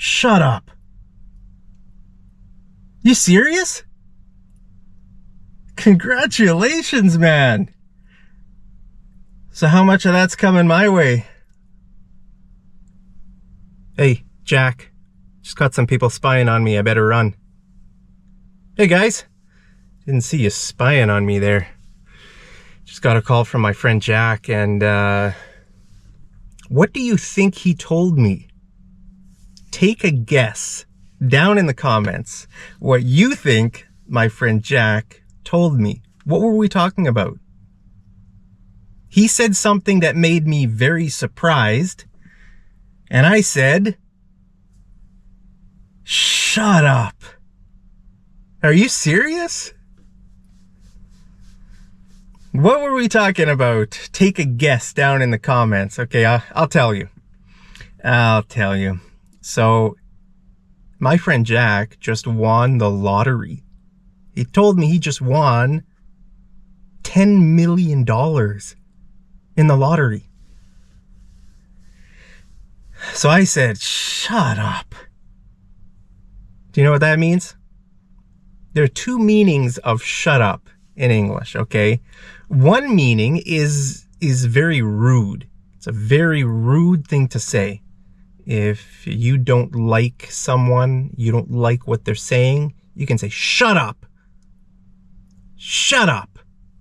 Shut up. You serious? Congratulations, man. So how much of that's coming my way? Hey, Jack. Just got some people spying on me. I better run. Hey, guys. Didn't see you spying on me there. Just got a call from my friend Jack, and what do you think he told me? Take a guess down in the comments what you think my friend Jack told me. What were we talking about? He said something that made me very surprised, and I said, shut up. Are you serious? What were we talking about? Take a guess down in the comments. Okay, I'll tell you. I'll tell you. So, my friend Jack just won the lottery. He told me he just won $10 million in the lottery. So I said, shut up. Do you know what that means? There are two meanings of shut up in English, okay? One meaning is very rude. It's a very rude thing to say. If you don't like someone, you don't like what they're saying, you can say, shut up. Shut up.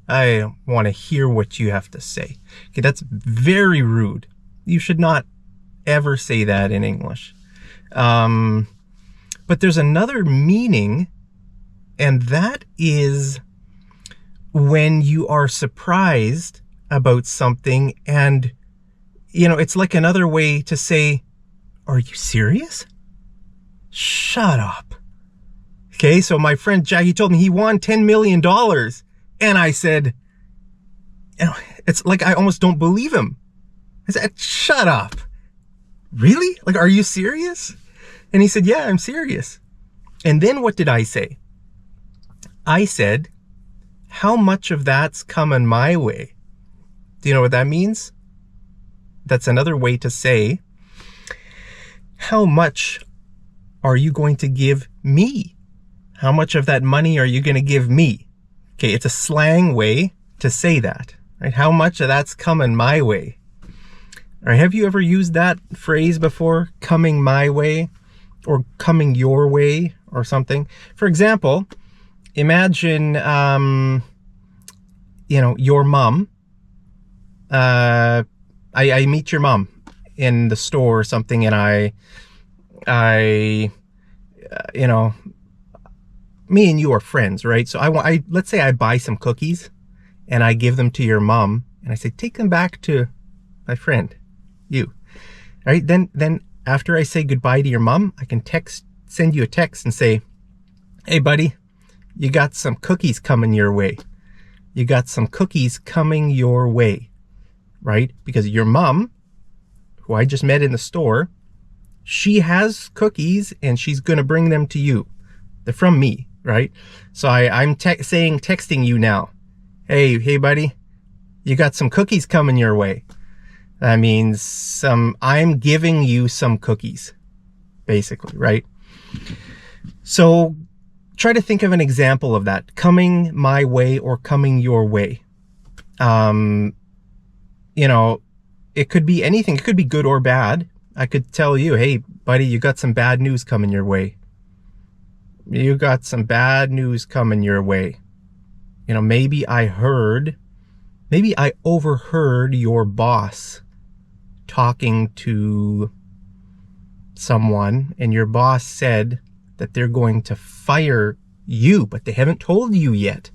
I want to hear what you have to say. Okay, that's very rude. You should not ever say that in English. But there's another meaning, and that is when you are surprised about something, and, you know, it's like another way to say, are you serious? Shut up. Okay, so my friend Jack, he told me he won $10 million. And I said, you know, it's like I almost don't believe him. I said, shut up. Really? Like, are you serious? And he said, yeah, I'm serious. And then what did I say? I said, how much of that's coming my way? Do you know what that means? That's another way to say, how much are you going to give me? How much of that money are you going to give me? Okay, it's a slang way to say that, right? How much of that's coming my way? All right, have you ever used that phrase before? Coming my way or coming your way or something? For example, imagine, you know, your mom. I meet your mom in the store or something, and I you know, me and you are friends, right? So let's say I buy some cookies and I give them to your mom, and I say, take them back to my friend, you. All right, then after I say goodbye to your mom, I can send you a text and say, hey buddy, you got some cookies coming your way. You got some cookies coming your way, right? Because your mom, who I just met in the store, she has cookies and she's gonna bring them to you. They're from me, right? So I'm texting you now. Hey buddy, you got some cookies coming your way. That means I'm giving you some cookies, basically, right? So try to think of an example of that. Coming my way or coming your way. You know, it could be anything. It could be good or bad. I could tell you, hey buddy, you got some bad news coming your way. You got some bad news coming your way. You know, maybe I overheard your boss talking to someone, and your boss said that they're going to fire you, but they haven't told you yet.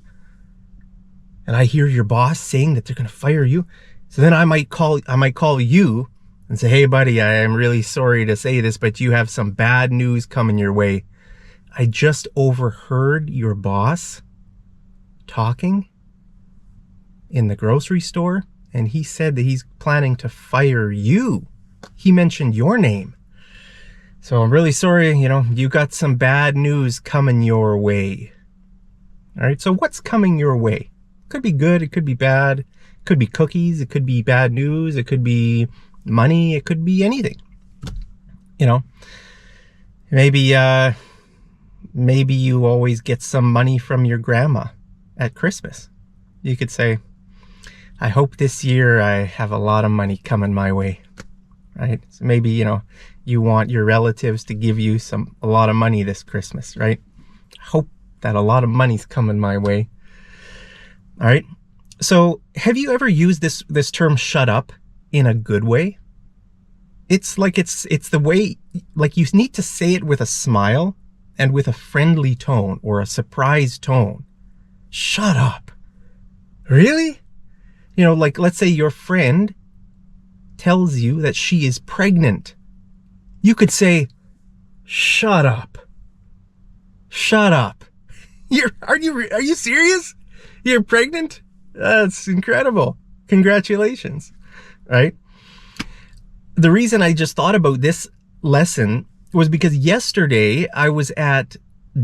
And I hear your boss saying that they're going to fire you. So then I might call you and say, hey buddy, I am really sorry to say this, but you have some bad news coming your way. I just overheard your boss talking in the grocery store, and he said that he's planning to fire you. He mentioned your name. So I'm really sorry, you know, you got some bad news coming your way. All right, so what's coming your way? Could be good, it could be bad. It could be cookies, it could be bad news, it could be money, it could be anything. You know, Maybe, maybe you always get some money from your grandma at Christmas. You could say, I hope this year I have a lot of money coming my way, right? So maybe, you want your relatives to give you a lot of money this Christmas, right? Hope that a lot of money's coming my way. All right. So have you ever used this term shut up in a good way? It's like it's the way, like you need to say it with a smile and with a friendly tone or a surprised tone. Shut up. Really? Like let's say your friend tells you that she is pregnant. You could say, shut up. Shut up. Are you serious? You're pregnant? That's incredible. Congratulations. Right? The reason I just thought about this lesson was because yesterday I was at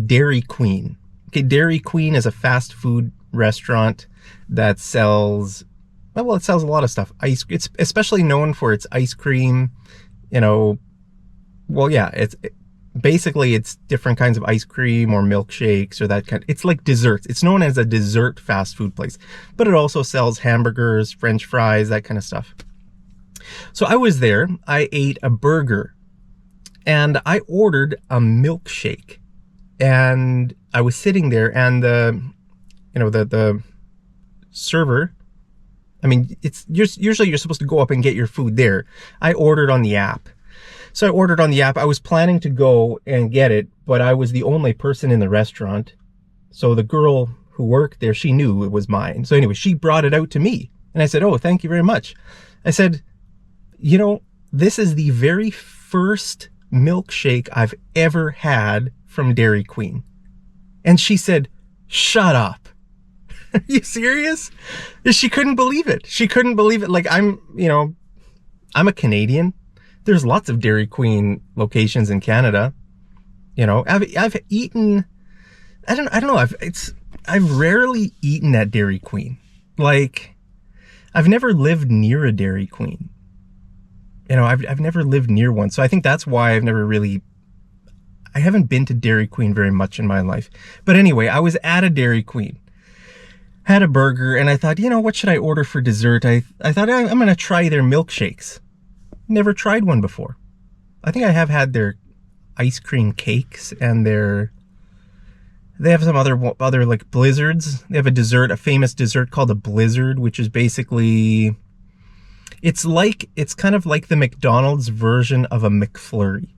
Dairy Queen. Okay, Dairy Queen is a fast food restaurant that sells, well, it sells a lot of stuff. It's especially known for its ice cream, well, yeah, basically it's different kinds of ice cream or milkshakes or that kind. It's like desserts. It's known as a dessert fast food place, but it also sells hamburgers, French fries, that kind of stuff. So I was there, I ate a burger and I ordered a milkshake, and I was sitting there and the server, I mean, usually you're supposed to go up and get your food there. I ordered on the app. So I ordered on the app. I was planning to go and get it, but I was the only person in the restaurant. So the girl who worked there, she knew it was mine. So anyway, she brought it out to me and I said, oh, thank you very much. I said, this is the very first milkshake I've ever had from Dairy Queen. And she said, shut up. Are you serious? She couldn't believe it. She couldn't believe it. Like I'm a Canadian. There's lots of Dairy Queen locations in Canada. I've eaten, I don't know. I've rarely eaten at Dairy Queen. Like, I've never lived near a Dairy Queen. I've never lived near one. So I think that's why I haven't been to Dairy Queen very much in my life. But anyway, I was at a Dairy Queen, had a burger, and I thought, what should I order for dessert? I thought I'm going to try their milkshakes. Never tried one before. I think I have had their ice cream cakes and they have some other like blizzards. They have a famous dessert called a blizzard, which is basically, it's kind of like the McDonald's version of a McFlurry.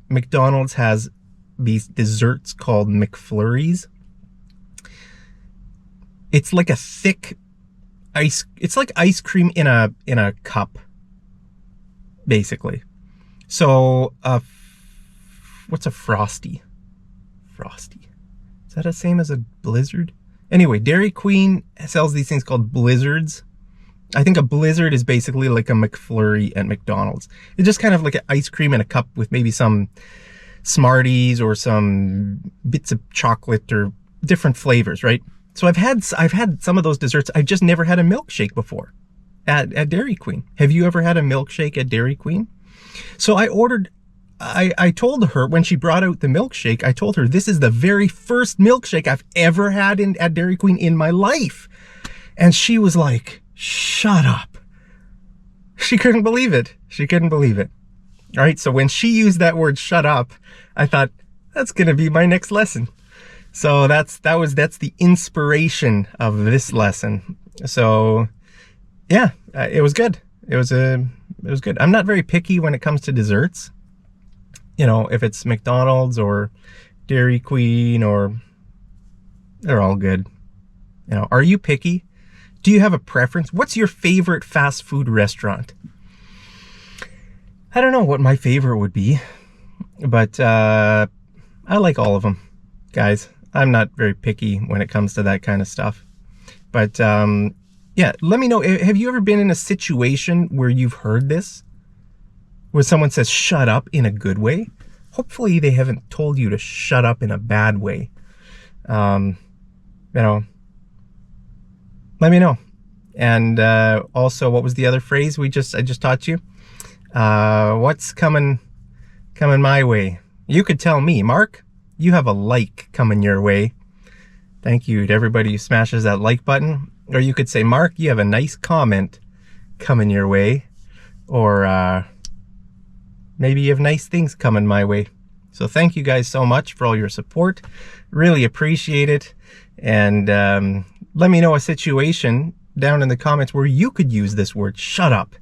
McDonald's has these desserts called McFlurries. It's like a thick it's like ice cream in a cup, basically. So, what's a Frosty? Frosty. Is that the same as a Blizzard? Anyway, Dairy Queen sells these things called Blizzards. I think a Blizzard is basically like a McFlurry at McDonald's. It's just kind of like an ice cream in a cup with maybe some Smarties or some bits of chocolate or different flavors, right? So I've had some of those desserts. I've just never had a milkshake before at Dairy Queen. Have you ever had a milkshake at Dairy Queen? So I told her when she brought out the milkshake, I told her this is the very first milkshake I've ever had at Dairy Queen in my life. And she was like, shut up. She couldn't believe it. She couldn't believe it. All right. So when she used that word shut up, I thought that's going to be my next lesson. So that's the inspiration of this lesson. So yeah, it was good. It was good. I'm not very picky when it comes to desserts. If it's McDonald's or Dairy Queen they're all good. Are you picky? Do you have a preference? What's your favorite fast food restaurant? I don't know what my favorite would be, but I like all of them, guys. I'm not very picky when it comes to that kind of stuff. But yeah, let me know. Have you ever been in a situation where you've heard this? Where someone says shut up in a good way? Hopefully they haven't told you to shut up in a bad way. Let me know. And also, what was the other phrase I just taught you? What's coming my way? You could tell me, Mark, you have a like coming your way. Thank you to everybody who smashes that like button. Or you could say, Mark, you have a nice comment coming your way. Or maybe you have nice things coming my way. So thank you guys so much for all your support. Really appreciate it. And let me know a situation down in the comments where you could use this word, shut up,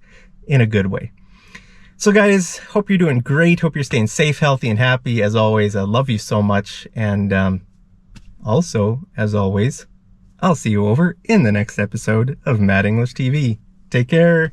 in a good way. So guys, hope you're doing great. Hope you're staying safe, healthy, and happy. As always, I love you so much. And also, as always, I'll see you over in the next episode of Mad English TV. Take care.